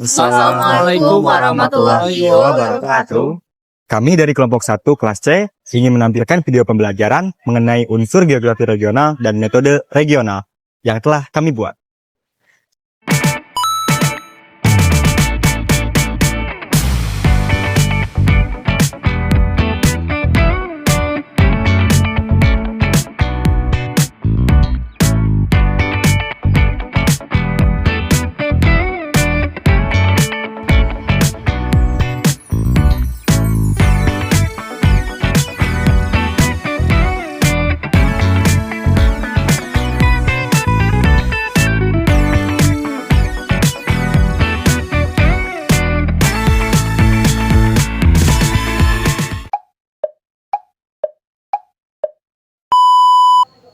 Assalamualaikum warahmatullahi wabarakatuh. Kami dari kelompok 1 kelas C ingin menampilkan video pembelajaran mengenai unsur geografi regional dan metode regional yang telah kami buat.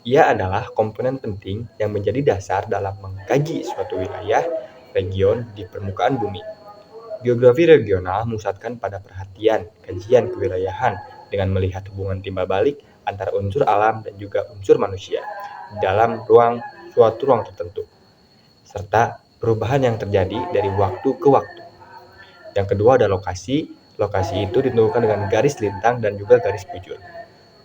Ia adalah komponen penting yang menjadi dasar dalam mengkaji suatu wilayah, region di permukaan bumi. Geografi regional memusatkan pada perhatian kajian kewilayahan dengan melihat hubungan timbal balik antara unsur alam dan juga unsur manusia dalam suatu ruang tertentu, serta perubahan yang terjadi dari waktu ke waktu. Yang kedua ada lokasi. Lokasi itu ditentukan dengan garis lintang dan juga garis bujur.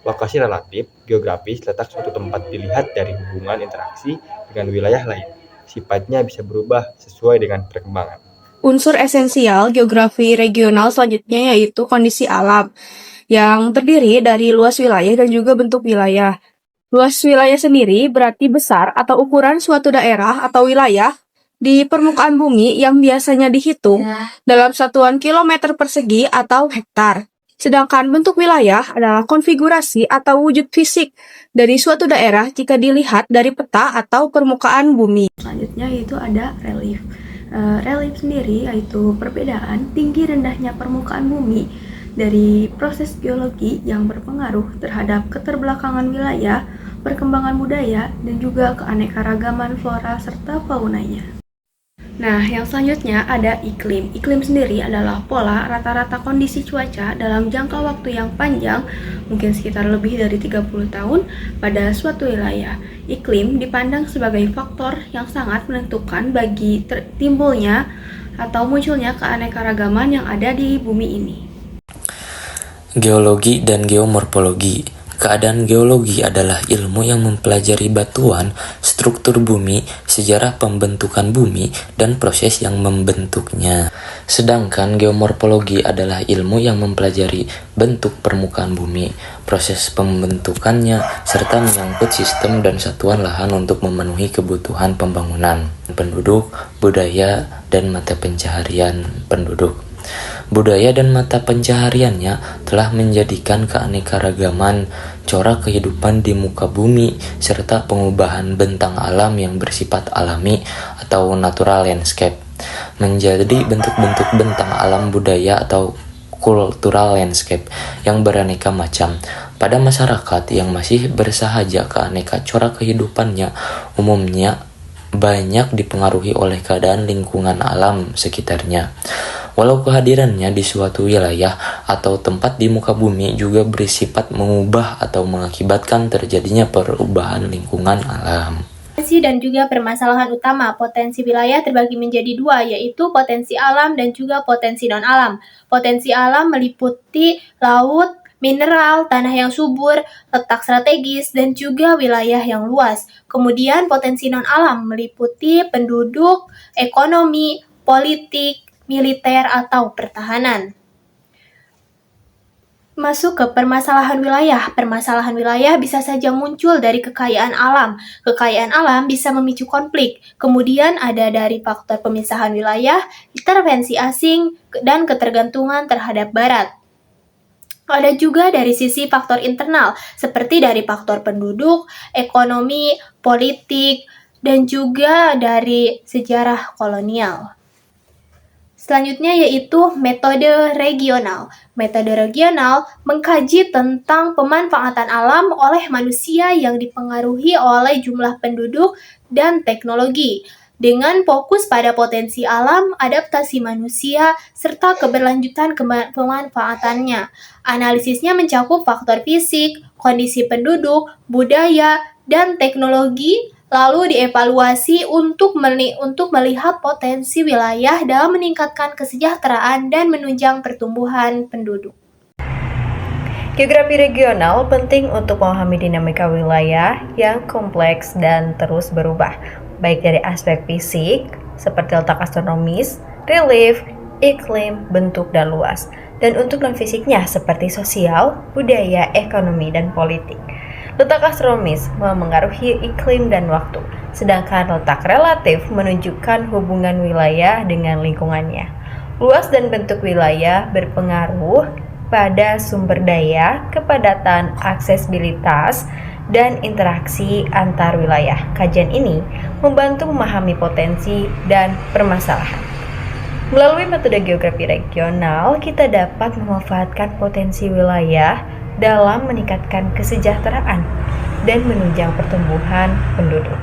Lokasi relatif, geografis, letak suatu tempat dilihat dari hubungan interaksi dengan wilayah lain. Sifatnya bisa berubah sesuai dengan perkembangan. Unsur esensial geografi regional selanjutnya yaitu kondisi alam, yang terdiri dari luas wilayah dan juga bentuk wilayah. Luas wilayah sendiri berarti besar atau ukuran suatu daerah atau wilayah di permukaan bumi yang biasanya dihitung dalam satuan kilometer persegi atau hektar. Sedangkan bentuk wilayah adalah konfigurasi atau wujud fisik dari suatu daerah jika dilihat dari peta atau permukaan bumi. Selanjutnya yaitu ada relief. Relief sendiri yaitu perbedaan tinggi rendahnya permukaan bumi dari proses geologi yang berpengaruh terhadap keterbelakangan wilayah, perkembangan budaya, dan juga keanekaragaman flora serta faunanya. Nah, yang selanjutnya ada iklim. Iklim sendiri adalah pola rata-rata kondisi cuaca dalam jangka waktu yang panjang, mungkin sekitar lebih dari 30 tahun, pada suatu wilayah. Iklim dipandang sebagai faktor yang sangat menentukan bagi timbulnya atau munculnya keanekaragaman yang ada di bumi ini. Geologi dan geomorfologi. Keadaan geologi adalah ilmu yang mempelajari batuan, struktur bumi, sejarah pembentukan bumi, dan proses yang membentuknya. Sedangkan geomorfologi adalah ilmu yang mempelajari bentuk permukaan bumi, proses pembentukannya, serta menyangkut sistem dan satuan lahan untuk memenuhi kebutuhan pembangunan, penduduk, budaya, dan mata pencaharian penduduk. Budaya dan mata pencahariannya telah menjadikan keanekaragaman corak kehidupan di muka bumi serta pengubahan bentang alam yang bersifat alami atau natural landscape menjadi bentuk-bentuk bentang alam budaya atau cultural landscape yang beraneka macam. Pada masyarakat yang masih bersahaja keaneka corak kehidupannya umumnya banyak dipengaruhi oleh keadaan lingkungan alam sekitarnya. Walau kehadirannya di suatu wilayah atau tempat di muka bumi juga bersifat mengubah atau mengakibatkan terjadinya perubahan lingkungan alam. Potensi dan juga permasalahan utama. Potensi wilayah terbagi menjadi dua, yaitu potensi alam dan juga potensi non-alam. Potensi alam meliputi laut, mineral, tanah yang subur, letak strategis, dan juga wilayah yang luas. Kemudian potensi non-alam meliputi penduduk, ekonomi, politik, militer, atau pertahanan. Masuk ke permasalahan wilayah. Permasalahan wilayah bisa saja muncul dari kekayaan alam. Kekayaan alam bisa memicu konflik. Kemudian ada dari faktor pemisahan wilayah, intervensi asing, dan ketergantungan terhadap barat. Ada juga dari sisi faktor internal, seperti dari faktor penduduk, ekonomi, politik, dan juga dari sejarah kolonial. Selanjutnya yaitu metode regional. Metode regional mengkaji tentang pemanfaatan alam oleh manusia yang dipengaruhi oleh jumlah penduduk dan teknologi, dengan fokus pada potensi alam, adaptasi manusia, serta keberlanjutan pemanfaatannya. Analisisnya mencakup faktor fisik, kondisi penduduk, budaya, dan teknologi, lalu dievaluasi untuk melihat potensi wilayah dalam meningkatkan kesejahteraan dan menunjang pertumbuhan penduduk. Geografi regional penting untuk memahami dinamika wilayah yang kompleks dan terus berubah, baik dari aspek fisik, seperti letak astronomis, relief, iklim, bentuk, dan luas, dan untuk non-fisiknya seperti sosial, budaya, ekonomi, dan politik. Letak astronomis memengaruhi iklim dan waktu, sedangkan letak relatif menunjukkan hubungan wilayah dengan lingkungannya. Luas dan bentuk wilayah berpengaruh pada sumber daya, kepadatan, aksesibilitas, dan interaksi antar wilayah. Kajian ini membantu memahami potensi dan permasalahan. Melalui metode geografi regional, kita dapat memanfaatkan potensi wilayah dalam meningkatkan kesejahteraan dan menunjang pertumbuhan penduduk.